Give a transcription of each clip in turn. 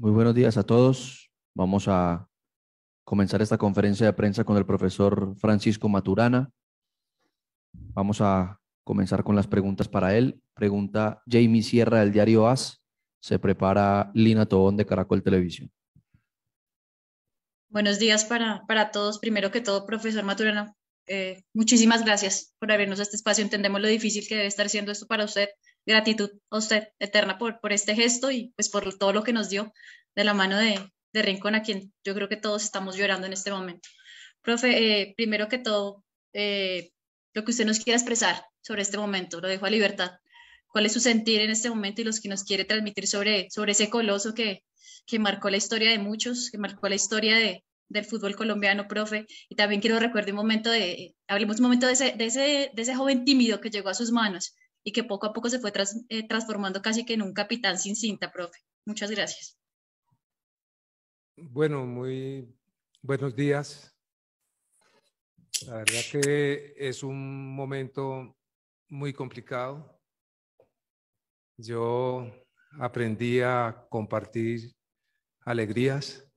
Muy buenos días a todos. Vamos a comenzar esta conferencia de prensa con el profesor Francisco Maturana. Vamos a comenzar con las preguntas para él. Pregunta Jamie Sierra del diario AS. Se prepara Lina Tobón de Caracol Televisión. Buenos días para todos. Primero que todo, profesor Maturana, muchísimas gracias por abrirnos este espacio. Entendemos lo difícil que debe estar siendo esto para usted. Gratitud a usted eterna por este gesto y pues por todo lo que nos dio de la mano de Rincón, a quien yo creo que todos estamos llorando en este momento. Profe, primero que todo, lo que usted nos quiera expresar sobre este momento, lo dejo a libertad. ¿Cuál es su sentir en este momento y los que nos quiere transmitir sobre ese coloso que marcó la historia de muchos, que marcó la historia del fútbol colombiano, profe? Y también quiero recordar un momento hablemos un momento de ese joven tímido que llegó a sus manos y que poco a poco se fue transformando casi que en un capitán sin cinta, profe. Muchas gracias. Bueno, muy buenos días. La verdad que es un momento muy complicado. Yo aprendí a compartir alegrías,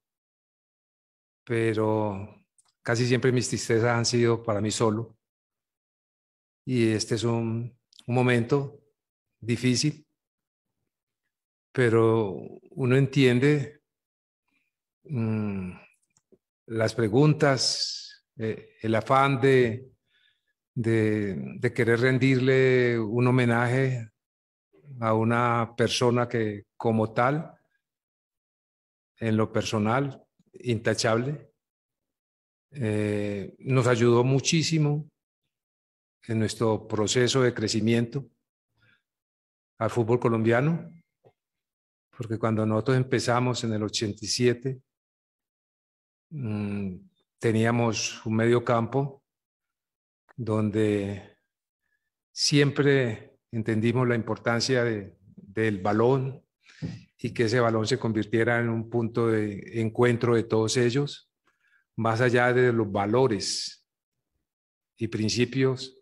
pero casi siempre mis tristezas han sido para mí solo. Y este es un momento difícil, pero uno entiende las preguntas, el afán de querer rendirle un homenaje a una persona que como tal, en lo personal, intachable, nos ayudó muchísimo en nuestro proceso de crecimiento al fútbol colombiano, porque cuando nosotros empezamos en el 87, teníamos un medio campo donde siempre entendimos la importancia del balón y que ese balón se convirtiera en un punto de encuentro de todos ellos, más allá de los valores y principios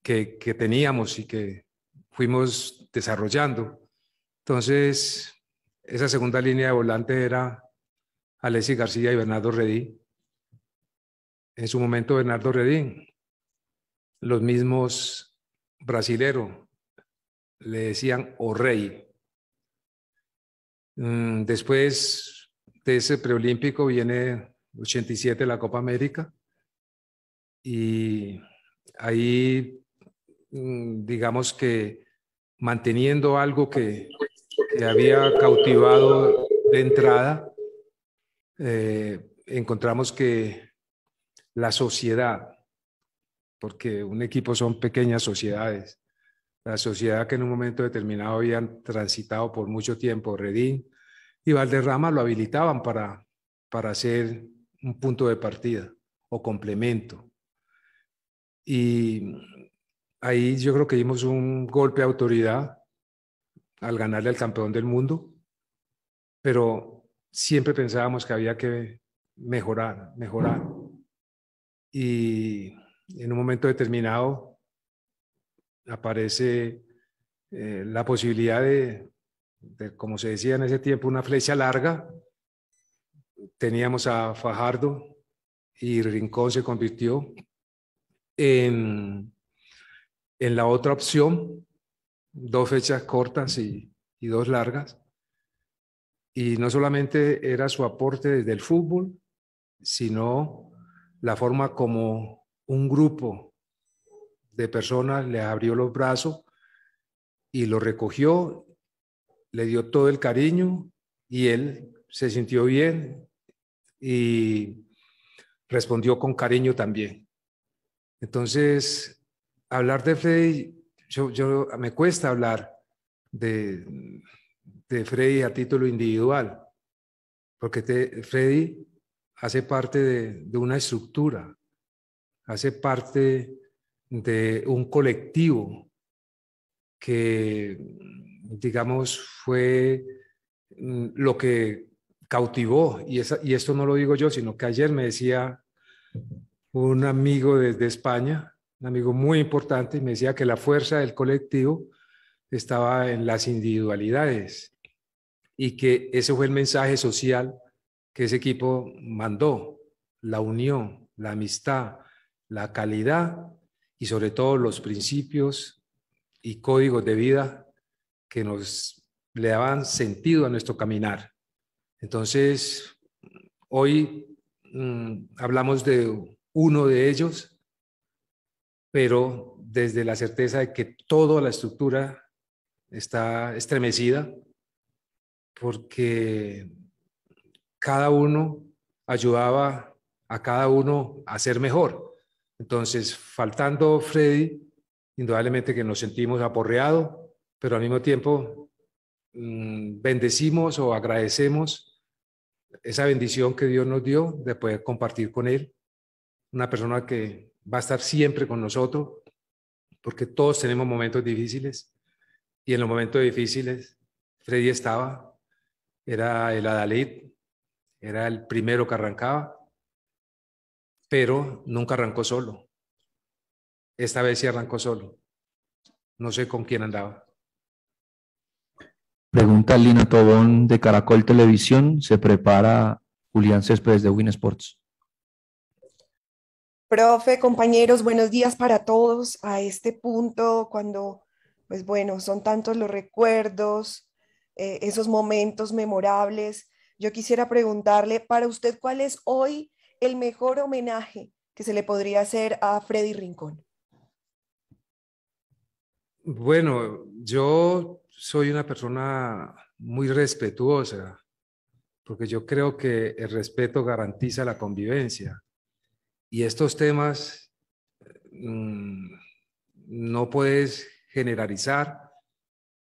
que teníamos y que fuimos desarrollando. Entonces, esa segunda línea de volante era Alexis García y Bernardo Redín. En su momento, Bernardo Redín, los mismos brasileros le decían o rey. Después de ese preolímpico viene 87 la Copa América y ahí digamos que manteniendo algo que había cautivado de entrada, encontramos que la sociedad, porque un equipo son pequeñas sociedades, la sociedad que en un momento determinado habían transitado por mucho tiempo, Redín y Valderrama, lo habilitaban para hacer un punto de partida o complemento. Y ahí yo creo que dimos un golpe de autoridad al ganarle al campeón del mundo, pero siempre pensábamos que había que mejorar. Y en un momento determinado aparece la posibilidad de, como se decía en ese tiempo, una flecha larga. Teníamos a Fajardo y Rincón se convirtió en la otra opción, 2 fechas cortas y 2 largas. Y no solamente era su aporte desde el fútbol, sino la forma como un grupo de personas le abrió los brazos y lo recogió, le dio todo el cariño y él se sintió bien y respondió con cariño también. Entonces, hablar de Freddy, me cuesta hablar de Freddy a título individual, porque Freddy hace parte de una estructura, hace parte de un colectivo que, digamos, fue lo que cautivó, y esto no lo digo yo, sino que ayer me decía un amigo desde España, un amigo muy importante, y me decía que la fuerza del colectivo estaba en las individualidades y que ese fue el mensaje social que ese equipo mandó: la unión, la amistad, la calidad y sobre todo los principios y códigos de vida que nos le daban sentido a nuestro caminar. Entonces, hoy hablamos de uno de ellos, pero desde la certeza de que toda la estructura está estremecida, porque cada uno ayudaba a cada uno a ser mejor. Entonces, faltando Freddy, indudablemente que nos sentimos aporreados, pero al mismo tiempo bendecimos o agradecemos esa bendición que Dios nos dio de poder compartir con él, una persona que va a estar siempre con nosotros, porque todos tenemos momentos difíciles, y en los momentos difíciles Freddy estaba, era el adalid, era el primero que arrancaba, pero nunca arrancó solo. Esta vez sí arrancó solo. No sé con quién andaba. Pregunta Lina Tobón de Caracol Televisión. Se prepara Julián Céspedes de Win Sports. Profe, compañeros, buenos días para todos. A este punto, cuando, pues bueno, son tantos los recuerdos, esos momentos memorables, yo quisiera preguntarle, para usted, ¿cuál es hoy el mejor homenaje que se le podría hacer a Freddy Rincón? Bueno, yo soy una persona muy respetuosa, porque yo creo que el respeto garantiza la convivencia. Y estos temas no puedes generalizar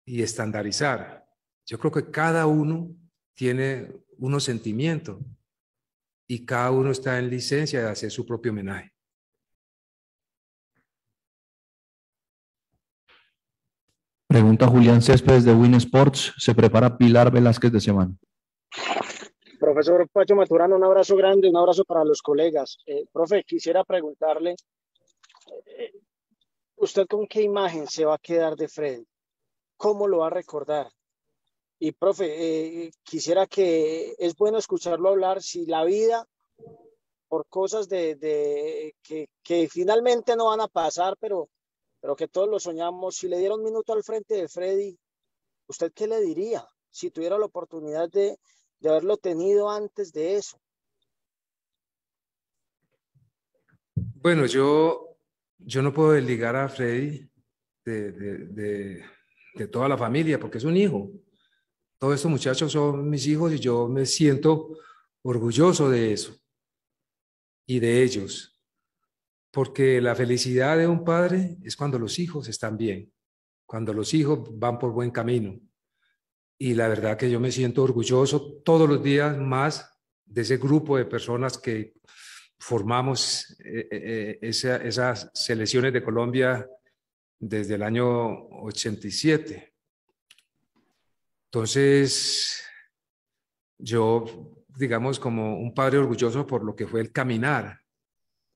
y estandarizar. Yo creo que cada uno tiene unos sentimientos y cada uno está en licencia de hacer su propio homenaje. Pregunta Julián Céspedes de Win Sports. Se prepara Pilar Velázquez de Semana. Profesor Pacho Maturana, un abrazo grande, un abrazo para los colegas. Profe, quisiera preguntarle, ¿usted con qué imagen se va a quedar de Freddy? ¿Cómo lo va a recordar? Y profe, quisiera que es bueno escucharlo hablar si la vida, por cosas que finalmente no van a pasar, pero que todos lo soñamos, si le diera un minuto al frente de Freddy, ¿usted qué le diría si tuviera la oportunidad de haberlo tenido antes de eso? Bueno, yo no puedo desligar a Freddy de toda la familia, porque es un hijo. Todos estos muchachos son mis hijos y yo me siento orgulloso de eso y de ellos, porque la felicidad de un padre es cuando los hijos están bien, cuando los hijos van por buen camino. Y la verdad que yo me siento orgulloso todos los días más de ese grupo de personas que formamos esas selecciones de Colombia desde el año 87. Entonces, yo, digamos, como un padre orgulloso por lo que fue el caminar.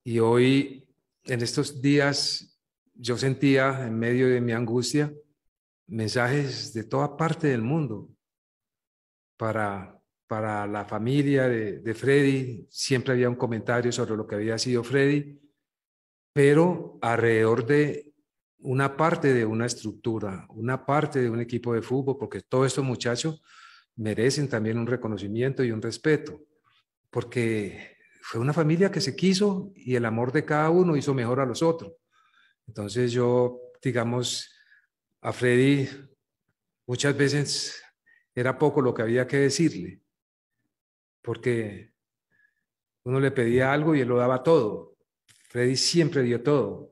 Y hoy, en estos días, yo sentía en medio de mi angustia mensajes de toda parte del mundo para la familia de Freddy. Siempre había un comentario sobre lo que había sido Freddy, pero alrededor de una parte de una estructura, una parte de un equipo de fútbol, porque todos estos muchachos merecen también un reconocimiento y un respeto, porque fue una familia que se quiso y el amor de cada uno hizo mejor a los otros. Entonces yo, digamos, a Freddy muchas veces era poco lo que había que decirle, porque uno le pedía algo y él lo daba todo. Freddy siempre dio todo.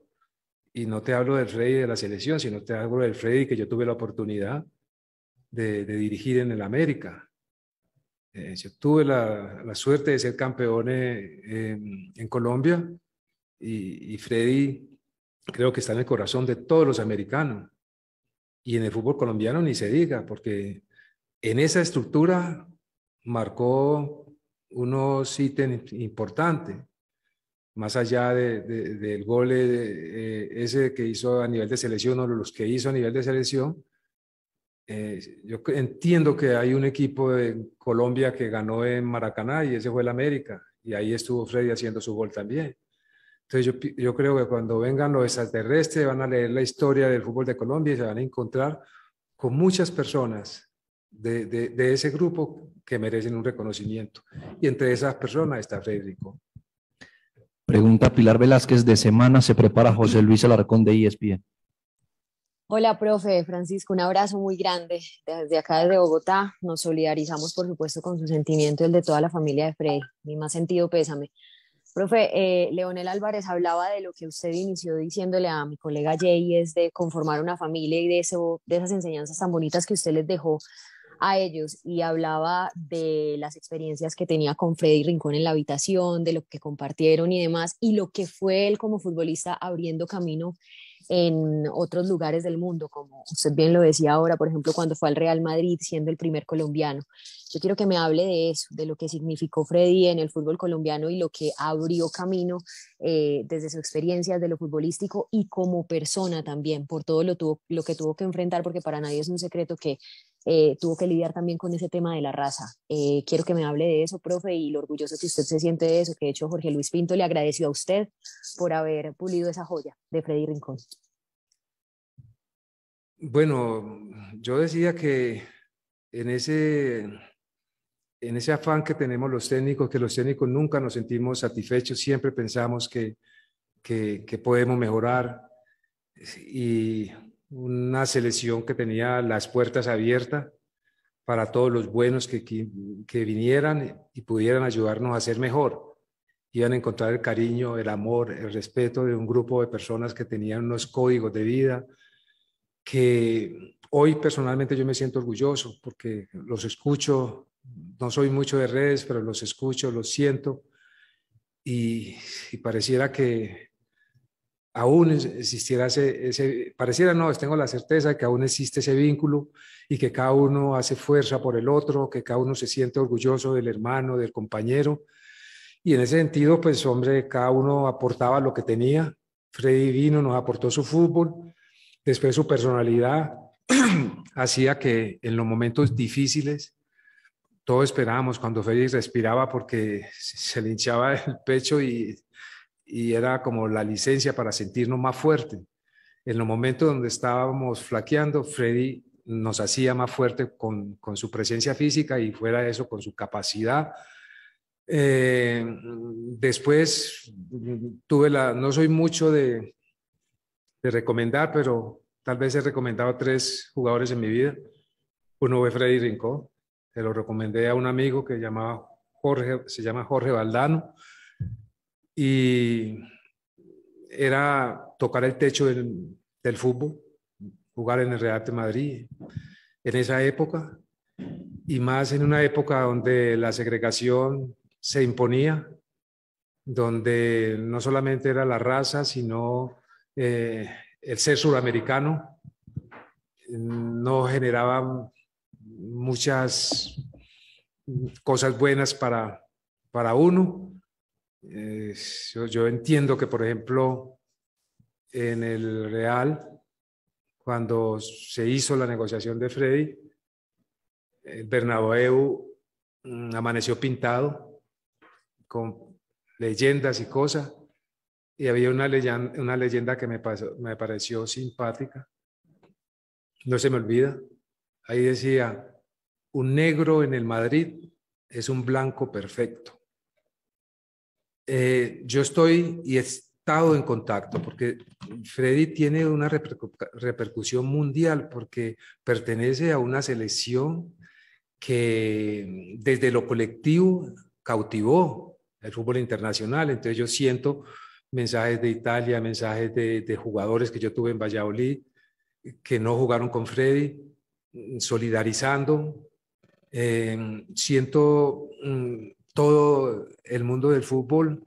Y no te hablo del Freddy de la selección, sino te hablo del Freddy que yo tuve la oportunidad de dirigir en el América. Yo tuve la suerte de ser campeón en Colombia y Freddy creo que está en el corazón de todos los americanos. Y en el fútbol colombiano ni se diga, porque en esa estructura marcó unos ítems importantes, más allá del gol ese que hizo a nivel de selección o los que hizo a nivel de selección. Yo entiendo que hay un equipo de Colombia que ganó en Maracaná y ese fue el América, y ahí estuvo Freddy haciendo su gol también. Entonces yo creo que cuando vengan los extraterrestres van a leer la historia del fútbol de Colombia y se van a encontrar con muchas personas de ese grupo que merecen un reconocimiento. Y entre esas personas está Freddy Rincón. Pregunta Pilar Velázquez, de semana se prepara José Luis Alarcón de ESPN. Hola, profe Francisco, un abrazo muy grande desde acá, desde Bogotá. Nos solidarizamos, por supuesto, con su sentimiento y el de toda la familia de Freddy. Mi más sentido pésame. Profe, Leonel Álvarez hablaba de lo que usted inició diciéndole a mi colega Jay, es de conformar una familia y de esas enseñanzas tan bonitas que usted les dejó a ellos, y hablaba de las experiencias que tenía con Freddy Rincón en la habitación, de lo que compartieron y demás, y lo que fue él como futbolista abriendo camino en otros lugares del mundo, como usted bien lo decía ahora, por ejemplo, cuando fue al Real Madrid siendo el primer colombiano. Yo quiero que me hable de eso, de lo que significó Freddy en el fútbol colombiano y lo que abrió camino desde su experiencia de lo futbolístico y como persona también, por todo lo que tuvo que enfrentar, porque para nadie es un secreto que tuvo que lidiar también con ese tema de la raza. Quiero que me hable de eso, profe, y lo orgulloso que usted se siente de eso, que de hecho Jorge Luis Pinto le agradeció a usted por haber pulido esa joya de Freddy Rincón. Bueno, yo decía que en ese afán que tenemos los técnicos, que los técnicos nunca nos sentimos satisfechos, siempre pensamos que podemos mejorar, y una selección que tenía las puertas abiertas para todos los buenos que vinieran y pudieran ayudarnos a ser mejor. Iban a encontrar el cariño, el amor, el respeto de un grupo de personas que tenían unos códigos de vida que hoy personalmente yo me siento orgulloso porque los escucho. No soy mucho de redes, pero los escucho, los siento, y pareciera que aún existiera pareciera no, tengo la certeza de que aún existe ese vínculo y que cada uno hace fuerza por el otro, que cada uno se siente orgulloso del hermano, del compañero. Y en ese sentido, pues hombre, cada uno aportaba lo que tenía. Freddy vino, nos aportó su fútbol, después su personalidad hacía que en los momentos difíciles todos esperábamos cuando Freddy respiraba, porque se le hinchaba el pecho y era como la licencia para sentirnos más fuertes. En los momentos donde estábamos flaqueando, Freddy nos hacía más fuerte con su presencia física y fuera de eso con su capacidad. Después no soy mucho de recomendar, pero tal vez he recomendado 3 jugadores en mi vida. Uno fue Freddy Rincón, se lo recomendé a un amigo que se llama Jorge Valdano, y era tocar el techo del fútbol, jugar en el Real de Madrid en esa época, y más en una época donde la segregación se imponía, donde no solamente era la raza, sino el ser suramericano no generaba muchas cosas buenas para uno. Yo entiendo que, por ejemplo, en el Real, cuando se hizo la negociación de Freddy, el Bernabéu amaneció pintado con leyendas y cosas, y había una leyenda que me pareció simpática, no se me olvida. Ahí decía: un negro en el Madrid es un blanco perfecto. Yo estoy y he estado en contacto, porque Freddy tiene una repercusión mundial, porque pertenece a una selección que desde lo colectivo cautivó el fútbol internacional. Entonces yo siento mensajes de Italia, mensajes de jugadores que yo tuve en Valladolid que no jugaron con Freddy, solidarizando. Siento todo el mundo del fútbol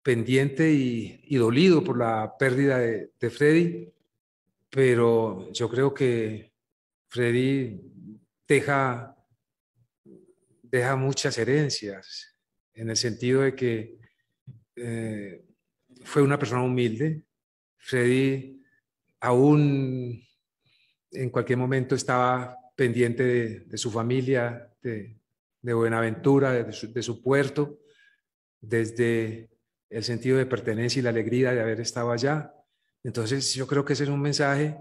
pendiente y dolido por la pérdida de Freddy, pero yo creo que Freddy deja muchas herencias, en el sentido de que fue una persona humilde. Freddy, aún en cualquier momento estaba pendiente de su familia, de Buenaventura, de su puerto, desde el sentido de pertenencia y la alegría de haber estado allá. Entonces yo creo que ese es un mensaje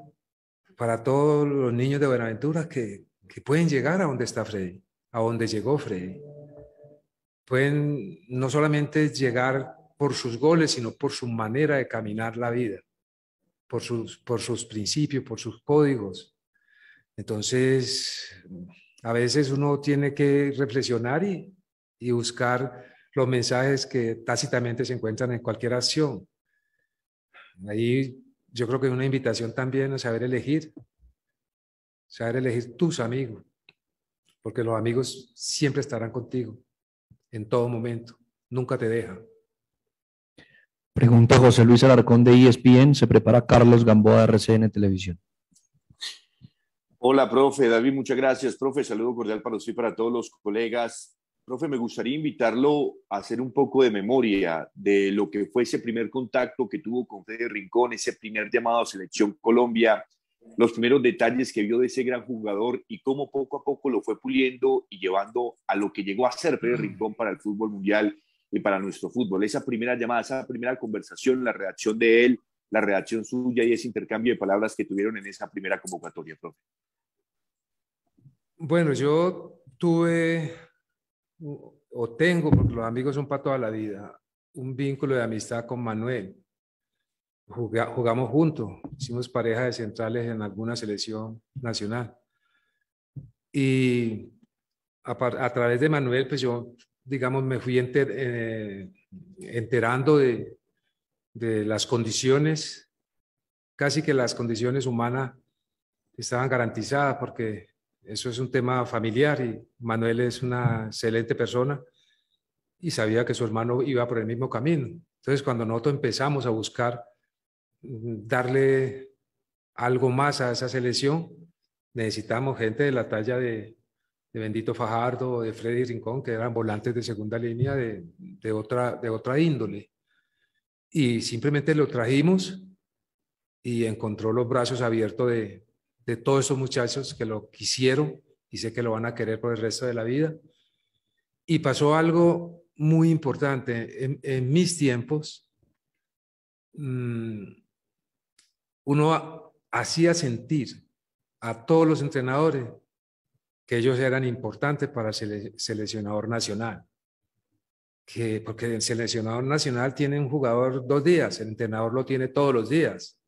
para todos los niños de Buenaventura que pueden llegar a donde está Freddy, a donde llegó Freddy. Pueden no solamente llegar por sus goles, sino por su manera de caminar la vida, por sus principios, por sus códigos. Entonces, a veces uno tiene que reflexionar y buscar los mensajes que tácitamente se encuentran en cualquier acción. Ahí yo creo que es una invitación también a saber elegir tus amigos, porque los amigos siempre estarán contigo en todo momento, nunca te dejan. Pregunta José Luis Alarcón de ESPN, se prepara Carlos Gamboa de RCN Televisión. Hola, profe. David, muchas gracias. Profe, saludo cordial para usted y para todos los colegas. Profe, me gustaría invitarlo a hacer un poco de memoria de lo que fue ese primer contacto que tuvo con Freddy Rincón, ese primer llamado a Selección Colombia, los primeros detalles que vio de ese gran jugador y cómo poco a poco lo fue puliendo y llevando a lo que llegó a ser Freddy Rincón para el fútbol mundial y para nuestro fútbol. Esa primera llamada, esa primera conversación, la reacción de él, la reacción suya y ese intercambio de palabras que tuvieron en esa primera convocatoria, profe. Bueno, yo tuve o tengo, porque los amigos son para toda la vida, un vínculo de amistad con Manuel. Jugamos juntos, hicimos pareja de centrales en alguna selección nacional. Y a través de Manuel, pues yo, digamos, me fui enterando de las condiciones, casi que las condiciones humanas estaban garantizadas, porque eso es un tema familiar y Manuel es una excelente persona y sabía que su hermano iba por el mismo camino. Entonces, cuando nosotros empezamos a buscar darle algo más a esa selección, necesitamos gente de la talla de Bendito Fajardo o de Freddy Rincón, que eran volantes de segunda línea de otra índole. Y simplemente lo trajimos y encontró los brazos abiertos de todos esos muchachos que lo quisieron y sé que lo van a querer por el resto de la vida. Y pasó algo muy importante. En mis tiempos, uno hacía sentir a todos los entrenadores que ellos eran importantes para el seleccionador nacional. Porque el seleccionador nacional tiene un jugador 2 días, el entrenador lo tiene todos los días.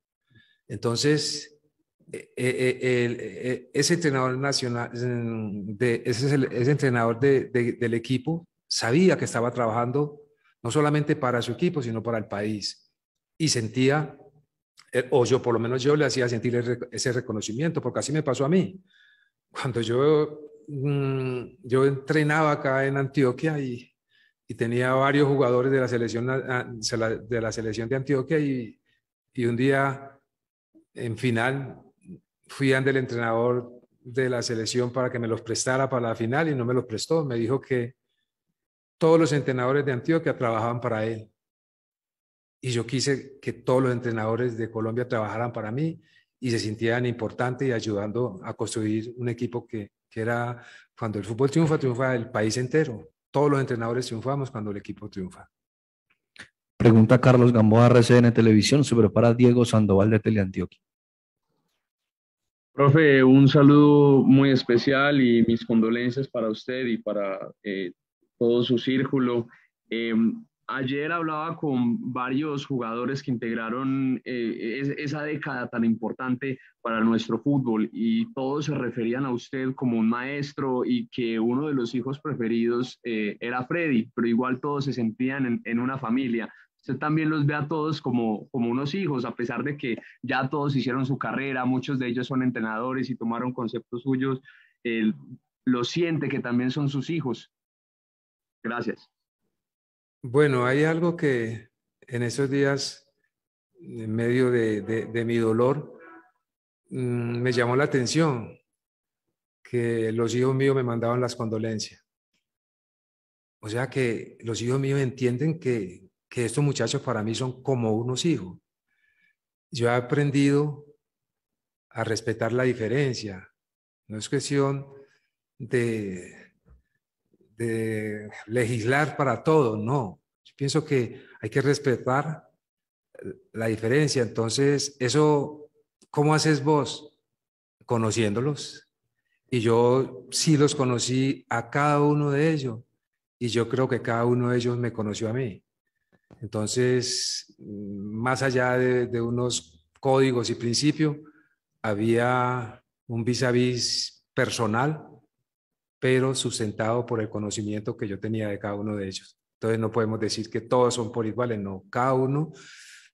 Entonces, ese entrenador nacional, ese entrenador del equipo, sabía que estaba trabajando no solamente para su equipo, sino para el país. Y sentía, o yo por lo menos yo le hacía sentir ese reconocimiento, porque así me pasó a mí. Cuando yo entrenaba acá en Antioquia y tenía varios jugadores de la selección de Antioquia y un día en final fui ante el entrenador de la selección para que me los prestara para la final y no me los prestó. Me dijo que todos los entrenadores de Antioquia trabajaban para él. Y yo quise que todos los entrenadores de Colombia trabajaran para mí y se sintieran importantes y ayudando a construir un equipo que era, cuando el fútbol triunfa, triunfa el país entero. Todos los entrenadores triunfamos cuando el equipo triunfa. Pregunta Carlos Gamboa, RCN Televisión, se prepara Diego Sandoval de Teleantioquia. Profe, un saludo muy especial y mis condolencias para usted y para todo su círculo. Ayer hablaba con varios jugadores que integraron esa década tan importante para nuestro fútbol y todos se referían a usted como un maestro y que uno de los hijos preferidos era Freddy, pero igual todos se sentían en una familia. Usted también los ve a todos como unos hijos, a pesar de que ya todos hicieron su carrera, muchos de ellos son entrenadores y tomaron conceptos suyos, lo siente que también son sus hijos. Gracias. Bueno, hay algo que en esos días, en medio de mi dolor, me llamó la atención, que los hijos míos me mandaban las condolencias. O sea que los hijos míos entienden que estos muchachos para mí son como unos hijos. Yo he aprendido a respetar la diferencia. No es cuestión de legislar para todo, no. Yo pienso que hay que respetar la diferencia. Entonces, eso, ¿cómo haces vos? Conociéndolos. Y yo sí los conocí a cada uno de ellos. Y yo creo que cada uno de ellos me conoció a mí. Entonces, más allá de unos códigos y principios, había un vis a vis personal, pero sustentado por el conocimiento que yo tenía de cada uno de ellos. Entonces, no podemos decir que todos son por iguales, no. Cada uno,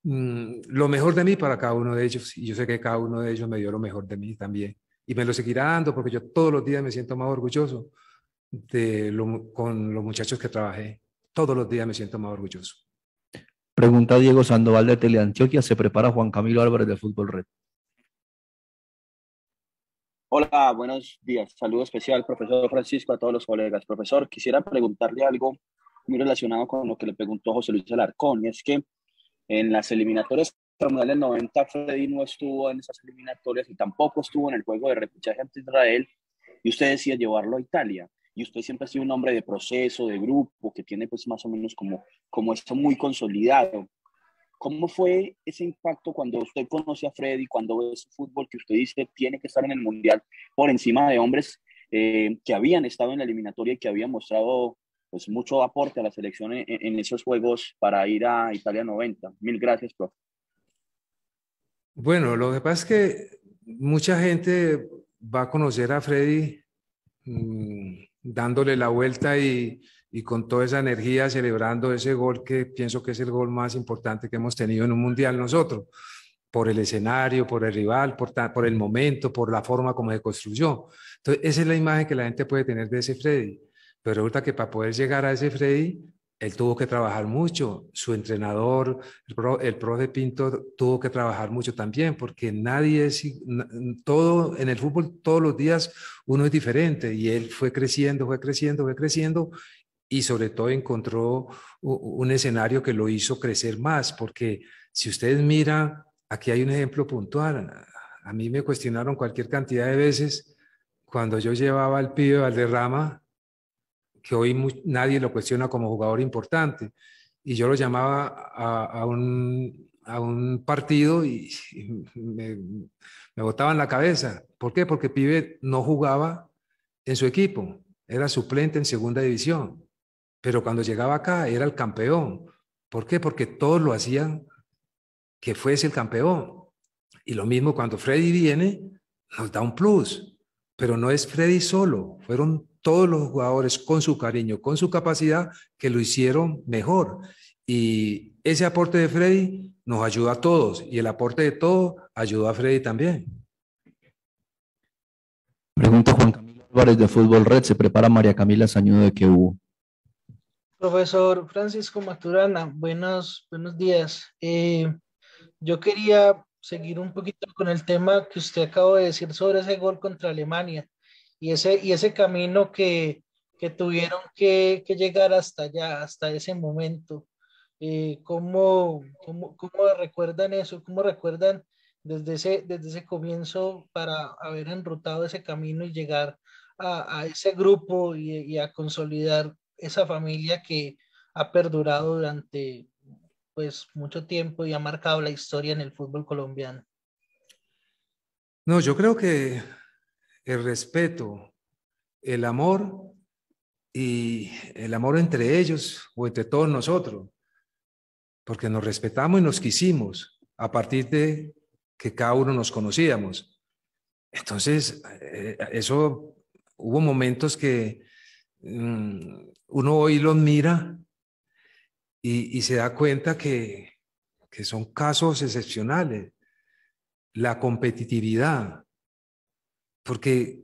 lo mejor de mí para cada uno de ellos. Y yo sé que cada uno de ellos me dio lo mejor de mí también. Y me lo seguirá dando porque yo todos los días me siento más orgulloso con los muchachos que trabajé. Todos los días me siento más orgulloso. Pregunta Diego Sandoval de Teleantioquia. ¿Se prepara Juan Camilo Álvarez de Fútbol Red? Hola, buenos días. Saludo especial, profesor Francisco, a todos los colegas. Profesor, quisiera preguntarle algo muy relacionado con lo que le preguntó José Luis Alarcón, y es que en las eliminatorias mundiales 90, Freddy no estuvo en esas eliminatorias y tampoco estuvo en el juego de repechaje ante Israel, y usted decía llevarlo a Italia. Y usted siempre ha sido un hombre de proceso, de grupo, que tiene pues más o menos como esto muy consolidado. ¿Cómo fue ese impacto cuando usted conoce a Freddy, cuando ve ese fútbol que usted dice tiene que estar en el Mundial por encima de hombres que habían estado en la eliminatoria y que habían mostrado pues mucho aporte a la selección en esos juegos para ir a Italia 90? Mil gracias, profe. Bueno, lo que pasa es que mucha gente va a conocer a Freddy dándole la vuelta y con toda esa energía celebrando ese gol que pienso que es el gol más importante que hemos tenido en un mundial nosotros, por el escenario, por el rival, por el momento, por la forma como se construyó. Entonces, esa es la imagen que la gente puede tener de ese Freddy. Pero resulta que para poder llegar a ese Freddy, él tuvo que trabajar mucho. Su entrenador, el profe Pinto, tuvo que trabajar mucho también, porque nadie es, todo en el fútbol, todos los días uno es diferente. Y él fue creciendo, fue creciendo, fue creciendo. Y sobre todo encontró un escenario que lo hizo crecer más, porque si ustedes miran, aquí hay un ejemplo puntual. A mí me cuestionaron cualquier cantidad de veces cuando yo llevaba al pibe Valderrama, que hoy nadie lo cuestiona como jugador importante, y yo lo llamaba a un partido y me botaban la cabeza. ¿Por qué? Porque pibe no jugaba en su equipo, era suplente en segunda división, pero cuando llegaba acá era el campeón. ¿Por qué? Porque todos lo hacían que fuese el campeón. Y lo mismo cuando Freddy viene, nos da un plus, pero no es Freddy solo, fueron todos los jugadores con su cariño, con su capacidad, que lo hicieron mejor. Y ese aporte de Freddy nos ayuda a todos, y el aporte de todos ayudó a Freddy también. Pregunta Juan Camilo Álvarez de Fútbol Red. ¿Se prepara María Camila Sañudo de QU? Profesor Francisco Maturana, buenos días. Yo quería seguir un poquito con el tema que usted acabó de decir sobre ese gol contra Alemania y ese camino que tuvieron que llegar hasta allá, hasta ese momento. ¿Cómo recuerdan eso? ¿Cómo recuerdan desde ese comienzo para haber enrutado ese camino y llegar a ese grupo y a consolidar esa familia que ha perdurado durante pues mucho tiempo y ha marcado la historia en el fútbol colombiano? No, yo creo que el respeto, el amor y el amor entre ellos o entre todos nosotros, porque nos respetamos y nos quisimos a partir de que cada uno nos conocíamos. Entonces, eso, hubo momentos que uno hoy los mira y se da cuenta que son casos excepcionales. La competitividad, porque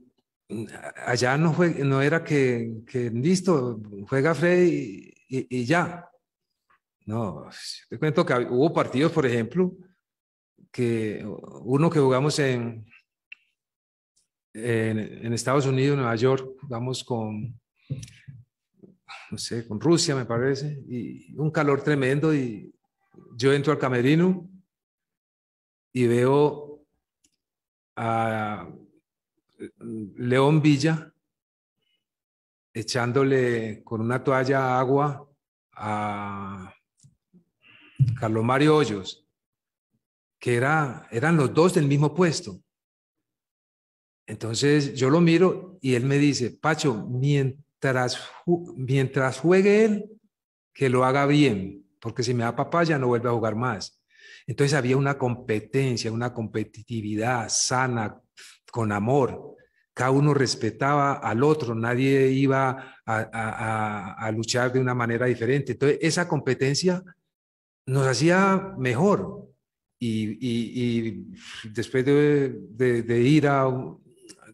allá no era que listo, juega Freddy y ya. No, te cuento que hubo partidos, por ejemplo, que uno que jugamos en Estados Unidos, Nueva York, jugamos con, no sé, con Rusia, me parece, y un calor tremendo, y yo entro al camerino y veo a León Villa echándole con una toalla agua a Carlos Mario Hoyos, que eran los dos del mismo puesto. Entonces yo lo miro y él me dice, Pacho, mientras juegue él, que lo haga bien, porque si me da papaya no vuelve a jugar más. Entonces había una competencia, una competitividad sana, con amor. Cada uno respetaba al otro, nadie iba a luchar de una manera diferente. Entonces esa competencia nos hacía mejor. Y después de ir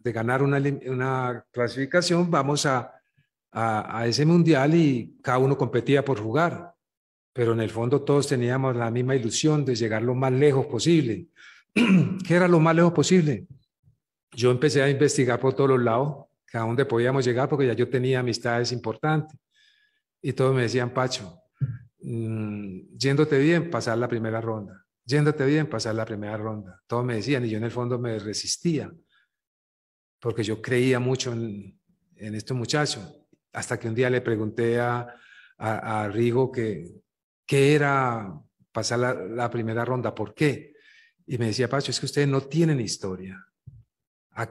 de ganar una clasificación, vamos a ese mundial y cada uno competía por jugar. Pero en el fondo todos teníamos la misma ilusión de llegar lo más lejos posible. ¿Qué era lo más lejos posible? Yo empecé a investigar por todos los lados, a dónde podíamos llegar, porque ya yo tenía amistades importantes. Y todos me decían, Pacho, yéndote bien, pasar la primera ronda. Yéndote bien, pasar la primera ronda. Todos me decían, y yo en el fondo me resistía, porque yo creía mucho en estos muchachos. Hasta que un día le pregunté a Rigo qué era pasar la primera ronda, ¿por qué? Y me decía, Pacho, es que ustedes no tienen historia.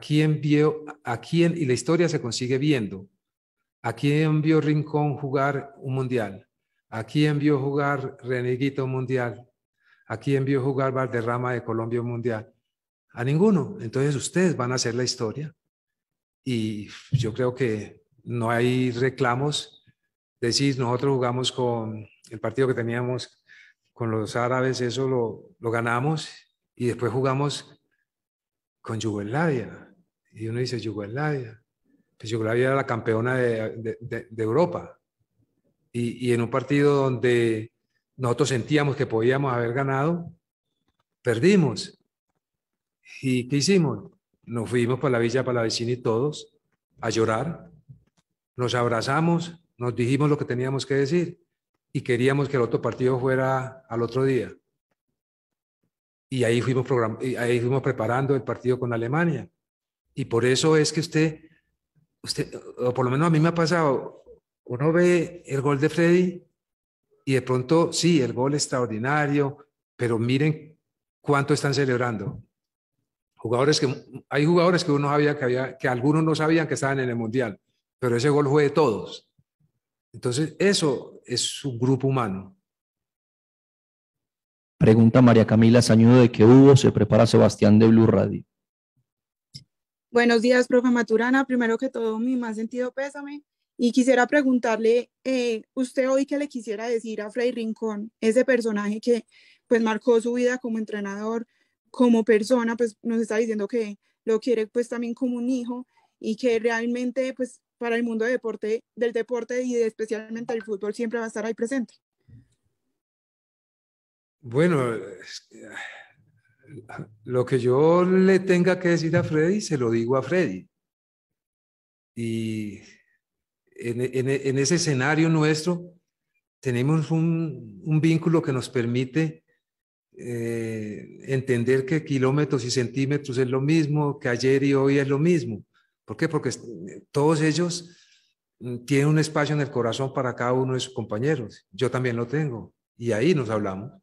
Y la historia se consigue viendo. ¿A quién vio Rincón jugar un mundial? ¿A quién vio jugar Reneguito un mundial? ¿A quién vio jugar Valderrama de Colombia un mundial? A ninguno. Entonces ustedes van a hacer la historia. Y yo creo que no hay reclamos. Decir, nosotros jugamos con el partido que teníamos con los árabes, eso lo ganamos, y después jugamos con Yugoslavia. Y uno dice, Yugoslavia. Pues Yugoslavia era la campeona de Europa. Y en un partido donde nosotros sentíamos que podíamos haber ganado, perdimos. ¿Y qué hicimos? Nos fuimos para la Villa Palavecini todos a llorar. Nos abrazamos, nos dijimos lo que teníamos que decir y queríamos que el otro partido fuera al otro día. Y ahí fuimos preparando el partido con Alemania. Y por eso es que usted, o por lo menos a mí me ha pasado, uno ve el gol de Freddy y de pronto, sí, el gol extraordinario, pero miren cuánto están celebrando. Hay jugadores que uno sabía que algunos no sabían que estaban en el Mundial, pero ese gol fue de todos. Entonces, eso es un grupo humano. Pregunta María Camila Sañudo de qué hubo, se prepara Sebastián de Blue Radio. Buenos días, profe Maturana. Primero que todo, mi más sentido pésame. Y quisiera preguntarle, usted hoy qué le quisiera decir a Freddy Rincón, ese personaje que pues marcó su vida como entrenador, como persona, pues nos está diciendo que lo quiere pues también como un hijo y que realmente pues para el mundo del deporte y especialmente el fútbol siempre va a estar ahí presente. Bueno, lo que yo le tenga que decir a Freddy, se lo digo a Freddy. Y en ese escenario nuestro tenemos un vínculo que nos permite entender que kilómetros y centímetros es lo mismo, que ayer y hoy es lo mismo. ¿Por qué? Porque todos ellos tienen un espacio en el corazón para cada uno de sus compañeros. Yo también lo tengo y ahí nos hablamos.